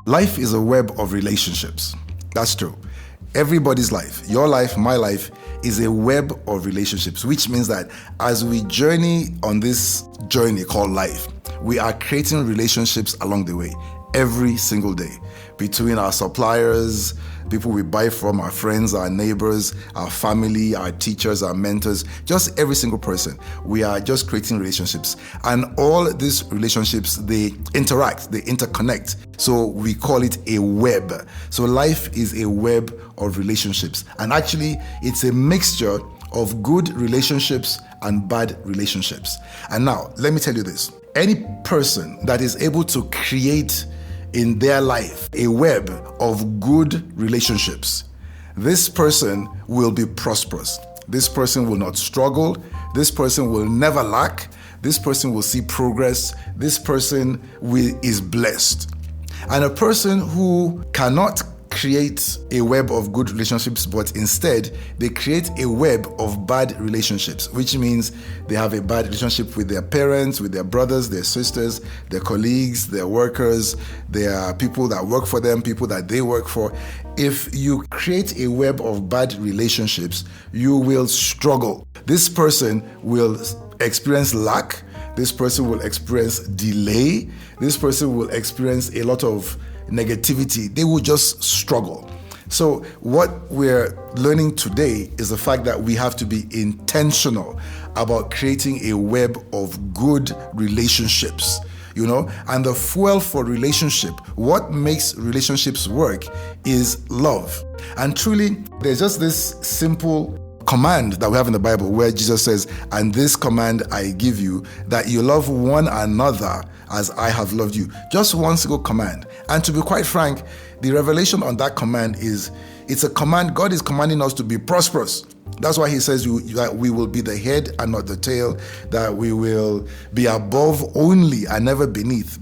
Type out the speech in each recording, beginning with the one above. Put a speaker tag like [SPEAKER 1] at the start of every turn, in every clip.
[SPEAKER 1] Life is a web of relationships. That's true. Everybody's life, your life, my life, is a web of relationships, which means that as we journey on this journey called life, we are creating relationships along the way, every single day, between our suppliers, people we buy from, our friends, our neighbors, our family, our teachers, our mentors, just every single person. We are just creating relationships. And all these relationships, they interact, they interconnect. So we call it a web. So life is a web of relationships. And actually, it's a mixture of good relationships and bad relationships. And now, let me tell you this. Any person that is able to create in their life a web of good relationships, this person will be prosperous. This person will not struggle. This person will never lack. This person will see progress. This person is blessed. And a person who cannot create a web of good relationships, but instead they create a web of bad relationships, which means they have a bad relationship with their parents, with their brothers, their sisters, their colleagues, their workers, their people that work for them, people that they work for. If you create a web of bad relationships, you will struggle. This person will experience lack. This person will experience delay. This person will experience a lot of negativity. They will just struggle. So what we're learning today is the fact that we have to be intentional about creating a web of good relationships, and the fuel for relationship, what makes relationships work, is love. And truly, there's just this simple command that we have in the Bible where Jesus says, "And this command I give you, that you love one another as I have loved you." Just one single command. And to be quite frank, the revelation on that command is, it's a command. God is commanding us to be prosperous. That's why he says that we will be the head and not the tail, that we will be above only and never beneath.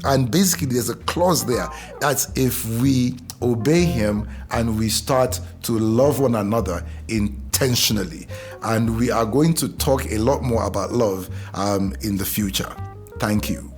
[SPEAKER 1] And basically there's a clause there. That's if we obey him and we start to love one another intentionally. And we are going to talk a lot more about love in the future. Thank you.